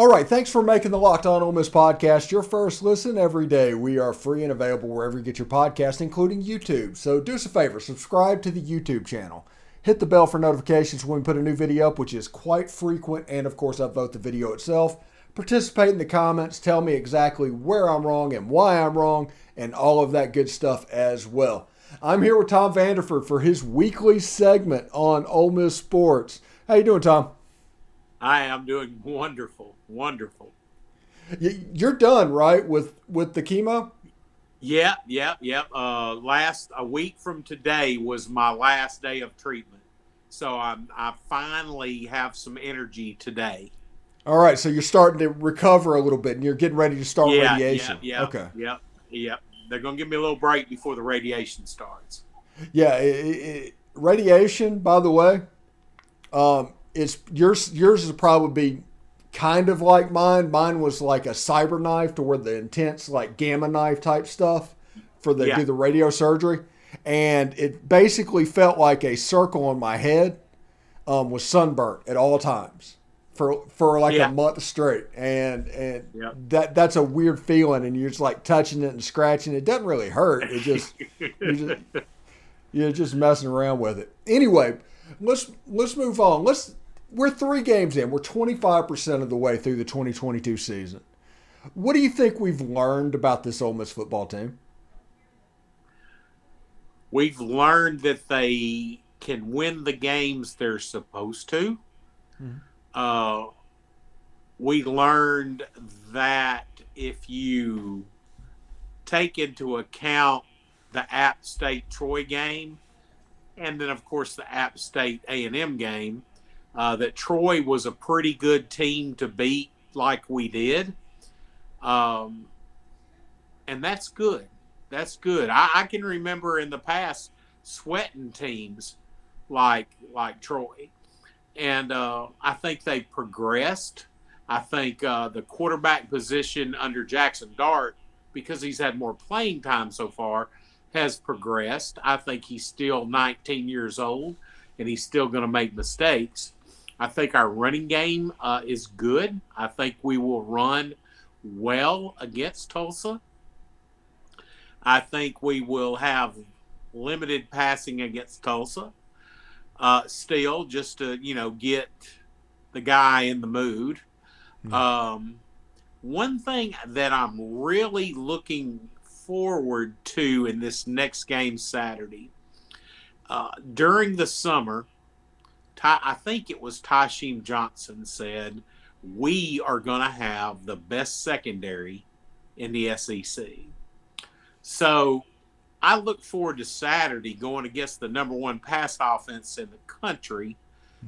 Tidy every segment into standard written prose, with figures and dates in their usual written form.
All right, thanks for making the Locked On Ole Miss podcast your first listen every day. We are free and available wherever you get your podcast, including YouTube. So do us a favor, subscribe to the YouTube channel. Hit the bell for notifications when we put a new video up, which is quite frequent, and of course upvote the video itself. Participate in the comments, tell me exactly where I'm wrong and why I'm wrong, and all of that good stuff as well. I'm here with Tom Vanderford for his weekly segment on Ole Miss Sports. How you doing, Tom? I am doing wonderful, wonderful. You're done, right, with the chemo? Yep. A week from today was my last day of treatment, so I finally have some energy today. All right, so you're starting to recover a little bit, and you're getting ready to start radiation. Okay. Yep. They're gonna give me a little break before the radiation starts. Yeah, radiation. By the way, it's yours is probably be kind of like mine. Mine was like a cyber knife, to where the intense like gamma knife type stuff for do the radio surgery, and it basically felt like a circle on my head was sunburnt at all times for like a month straight, and that's a weird feeling, and you're just like touching it and scratching it. It doesn't really hurt. It just you're just messing around with it. Anyway, let's move on. We're 3 games in. We're 25% of the way through the 2022 season. What do you think we've learned about this Ole Miss football team? We've learned that they can win the games they're supposed to. Mm-hmm. We learned that if you take into account the App State-Troy game, and then, of course, the App State A&M game, that Troy was a pretty good team to beat like we did. And that's good. That's good. I can remember in the past sweating teams like Troy. And I think they progressed. I think the quarterback position under Jackson Dart, because he's had more playing time so far, has progressed. I think he's still 19 years old, and he's still going to make mistakes. I think our running game is good. I think we will run well against Tulsa. I think we will have limited passing against Tulsa. Still, just to, get the guy in the mood. Mm-hmm. One thing that I'm really looking forward to in this next game Saturday, during the summer, I think it was Tysheem Johnson said, we are going to have the best secondary in the SEC. So I look forward to Saturday going against the number 1 pass offense in the country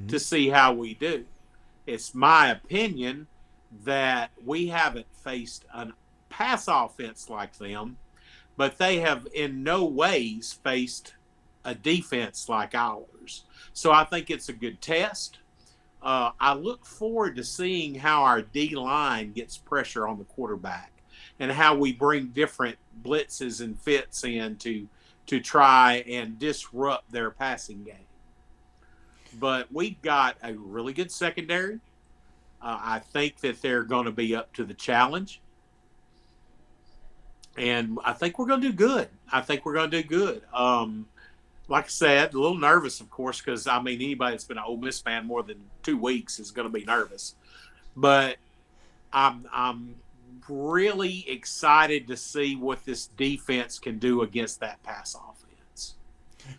to see how we do. It's my opinion that we haven't faced a pass offense like them, but they have in no ways faced a defense like ours. So I think it's a good test. I look forward to seeing how our D-line gets pressure on the quarterback and how we bring different blitzes and fits in to try and disrupt their passing game. But we've got a really good secondary. I think that they're going to be up to the challenge. And I think we're going to do good. Like I said, a little nervous, of course, because, anybody that's been an Ole Miss fan more than 2 weeks is going to be nervous. But I'm really excited to see what this defense can do against that pass offense.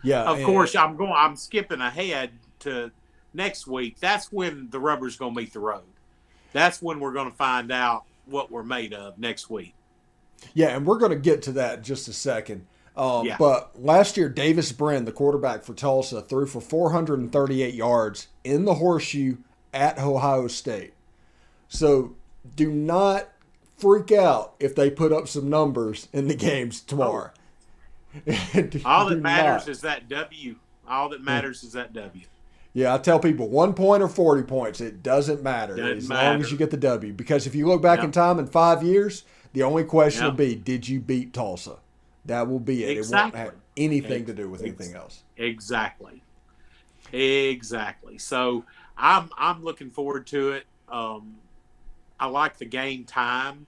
Yeah. Of course, I'm skipping ahead to next week. That's when the rubber's going to meet the road. That's when we're going to find out what we're made of next week. Yeah, and we're going to get to that in just a second. But last year, Davis Brin, the quarterback for Tulsa, threw for 438 yards in the horseshoe at Ohio State. So do not freak out if they put up some numbers in the games tomorrow. All that matters is that W. Yeah, I tell people 1 point or 40 points, it doesn't matter long as you get the W. Because if you look back in time in 5 years, the only question will be, did you beat Tulsa? That will be it. Exactly. It won't have anything to do with anything else. Exactly. So I'm looking forward to it. I like the game time.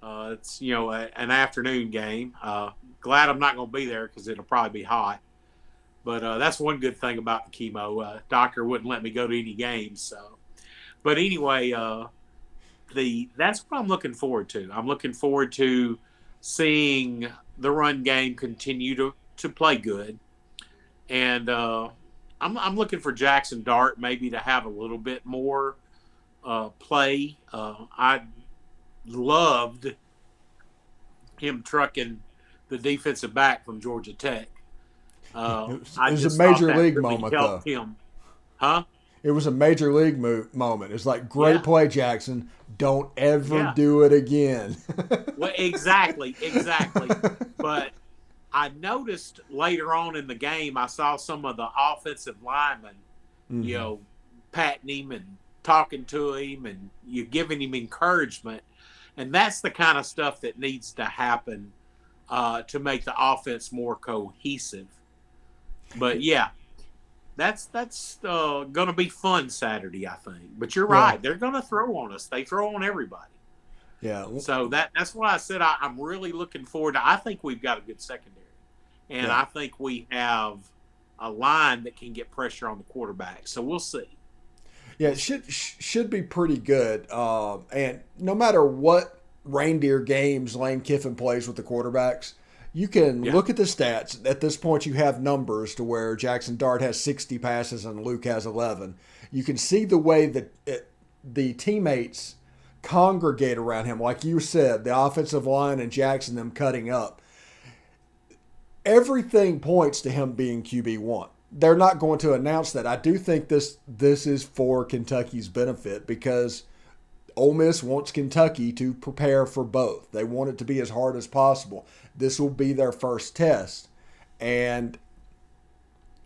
It's an afternoon game. Glad I'm not going to be there because it'll probably be hot. But that's one good thing about the chemo. Doctor wouldn't let me go to any games. So, but anyway, that's what I'm looking forward to. I'm looking forward to seeing the run game continue to play good, and I'm looking for Jackson Dart maybe to have a little bit more play. I loved him trucking the defensive back from Georgia Tech. It I was a just thought major that league really moment, helped though. him, huh? It was a major league moment. It's like, great Yeah, play, Jackson. Don't ever yeah. do it again. Well, exactly. But I noticed later on in the game, I saw some of the offensive linemen, you know, patting him and talking to him and you giving him encouragement. And that's the kind of stuff that needs to happen to make the offense more cohesive. But yeah, that's going to be fun Saturday, I think. But you're Yeah, right; they're going to throw on us. They throw on everybody. yeah, So that's why I said I'm really looking forward to. I think we've got a good secondary, and yeah. I think we have a line that can get pressure on the quarterback. So we'll see. Yeah, it should be pretty good. And no matter what reindeer games Lane Kiffin plays with the quarterbacks, you can Yeah, look at the stats. At this point, you have numbers to where Jackson Dart has 60 passes and Luke has 11. You can see the way that the teammates congregate around him. Like you said, the offensive line and Jackson, them cutting up. Everything points to him being QB1. They're not going to announce that. I do think this is for Kentucky's benefit because Ole Miss wants Kentucky to prepare for both. They want it to be as hard as possible. This will be their first test, and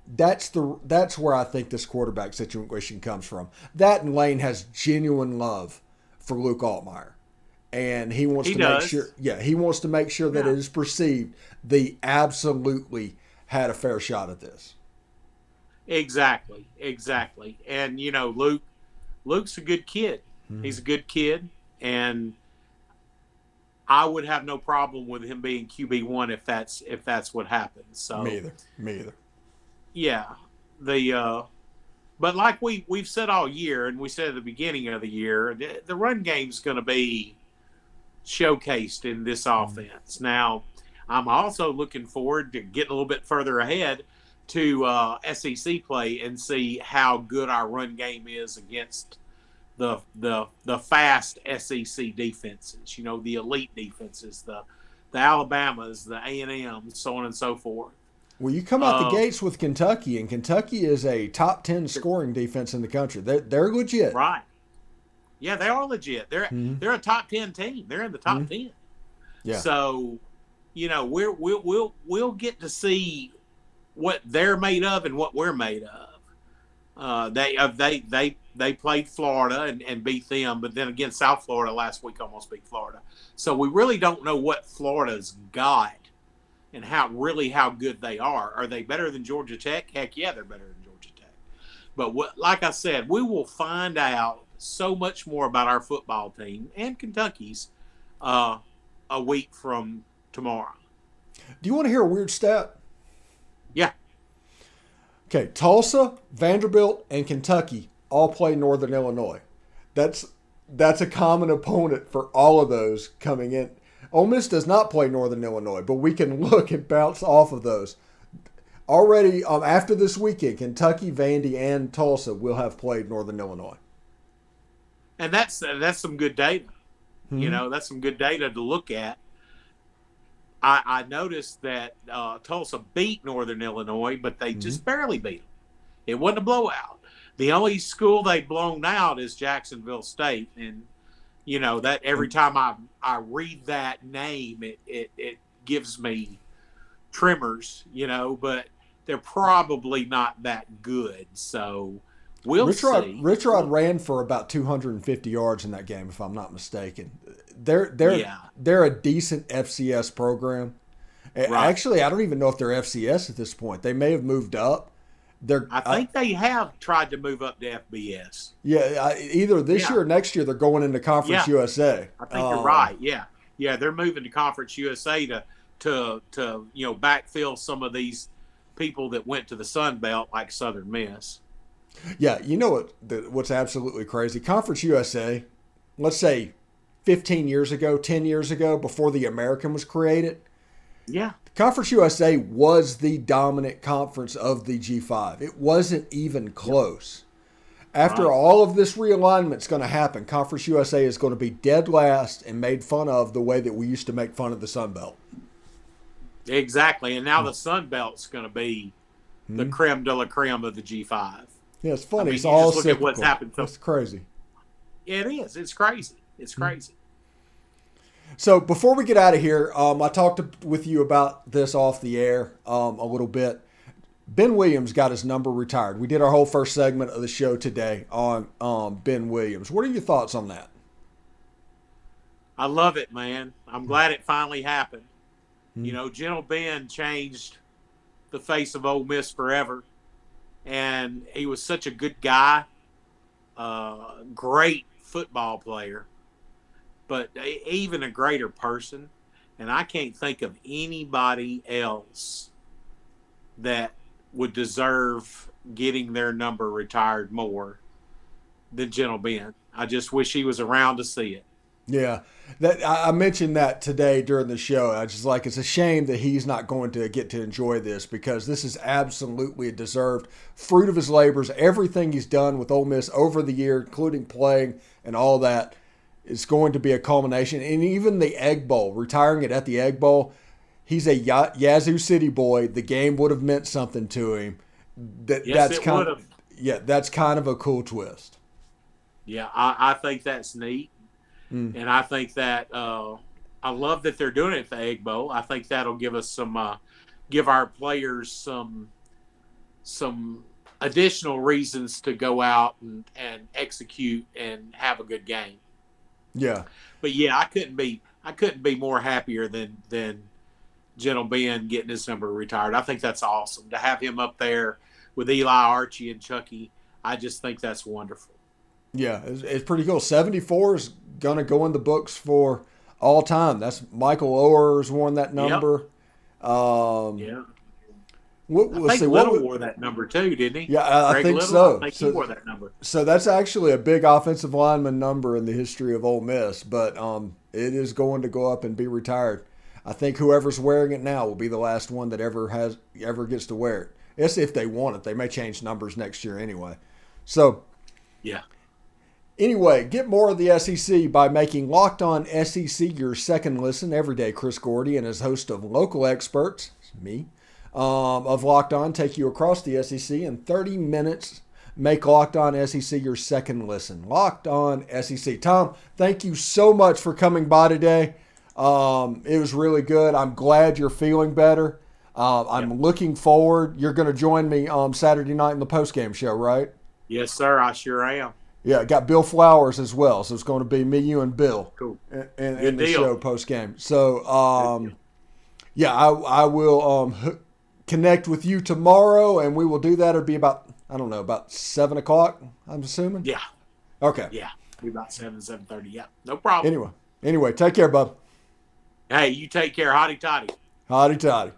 that's where I think this quarterback situation comes from. That and Lane has genuine love for Luke Altmaier, and he wants he to make sure. does. Yeah, he wants to make sure that Yeah, it is perceived they absolutely had a fair shot at this. exactly. And Luke's a good kid. He's a good kid, and I would have no problem with him being QB1 if that's what happens. Me So either. Me either. yeah, the but like we've said all year, and we said at the beginning of the year, the run game's going to be showcased in this offense. Now, I'm also looking forward to getting a little bit further ahead to SEC play and see how good our run game is against the fast SEC defenses. The elite defenses, the Alabamas, the A&M, so on and so forth. Well, you come out the Uh, gates with Kentucky, and Kentucky is a top 10 scoring defense in the country. They're legit. right. Yeah, they are legit. They're a top 10 team. They're in the top 10. Yeah. So, we'll get to see what they're made of and what we're made of. They played Florida and beat them, but then again, South Florida last week almost beat Florida. So we really don't know what Florida's got and how good they are. Are they better than Georgia Tech? Heck yeah, they're better than Georgia Tech. But like I said, we will find out so much more about our football team and Kentucky's a week from tomorrow. Do you want to hear a weird stat? Yeah, Okay, Tulsa, Vanderbilt, and Kentucky all play Northern Illinois. That's a common opponent for all of those coming in. Ole Miss does not play Northern Illinois, but we can look and bounce off of those. Already, after this weekend, Kentucky, Vandy, and Tulsa will have played Northern Illinois. and that's some good data. That's some good data to look at. I noticed that Tulsa beat Northern Illinois, but they just barely beat them. It wasn't a blowout. The only school they've blown out is Jacksonville State, and that every time I read that name, it gives me tremors. But they're probably not that good. So we'll see. Richard ran for about 250 yards in that game, if I'm not mistaken. Yeah, They're a decent FCS program. right. Actually, I don't even know if they're FCS at this point. They may have moved up, They're I think they have tried to move up to FBS. either this Yeah, year or next year they're going into Conference yeah, USA. I think you're right. Yeah, yeah, they're moving to Conference USA to backfill some of these people that went to the Sun Belt like Southern Miss. Yeah, you know what's absolutely crazy? Conference USA, let's say 15 years ago, 10 years ago, before the American was created, Yeah, Conference USA was the dominant conference of the G5. It wasn't even yep, close. After right. all of this realignment is going to happen, Conference USA is going to be dead last and made fun of the way that we used to make fun of the Sun Belt. Exactly. And now the Sun Belt's going to be the Hmm. creme de la creme of the G5. Yeah, it's I funny. mean, It's you all just look at what's cyclical. happened. It's crazy. It is. It's crazy. It's crazy. So before we get out of here, I talked with you about this off the air a little bit. Ben Williams got his number retired. We did our whole first segment of the show today on Ben Williams. What are your thoughts on that? I love it, man. I'm glad it finally happened. Hmm. Gentle Ben changed the face of Ole Miss forever. And he was such a good guy, great football player, but even a greater person. And I can't think of anybody else that would deserve getting their number retired more than Gentle Ben. I just wish he was around to see it. Yeah, that I mentioned that today during the show. I just like it's a shame that he's not going to get to enjoy this because this is absolutely a deserved fruit of his labors. Everything he's done with Ole Miss over the year, including playing and all that, is going to be a culmination. And even the Egg Bowl, retiring it at the Egg Bowl, he's a Yazoo City boy. The game would have meant something to him. Yes, it would have. That's kind of a cool twist. Yeah, I think that's neat. Mm. And I think that I love that they're doing it at the Egg Bowl. I think that'll give us give our players some additional reasons to go out and execute and have a good game. Yeah. But yeah, I couldn't be more happier than Gentle Ben getting his number retired. I think that's awesome to have him up there with Eli, Archie, and Chucky. I just think that's wonderful. Yeah, it's pretty cool. 74 is going to go in the books for all time. That's Michael Oher's worn that number. Yep. Yeah. Let's see, Little wore that number too, didn't he? Yeah, I Greg think Little, so. I think he wore that number. So that's actually a big offensive lineman number in the history of Ole Miss, but it is going to go up and be retired. I think whoever's wearing it now will be the last one that ever gets to wear it. It's if they want it. They may change numbers next year anyway. So, yeah. Anyway, get more of the SEC by making Locked On SEC your second listen every day. Chris Gordy and his host of local experts, me, of Locked On, take you across the SEC in 30 minutes. Make Locked On SEC your second listen. Locked On SEC. Tom, thank you so much for coming by today. It was really good. I'm glad you're feeling better. I'm looking forward. You're going to join me Saturday night in the postgame show, right? Yes, sir. I sure am. Yeah, got Bill Flowers as well. So it's going to be me, you, and Bill Cool. in the show postgame. So, I will connect with you tomorrow, and we will do that. It'll be about 7 o'clock, I'm assuming? Yeah. Okay. Yeah. Be about 7:30. Yeah. No problem. Anyway, take care, bub. Hey, you take care. Hotty toddy. Hotty toddy.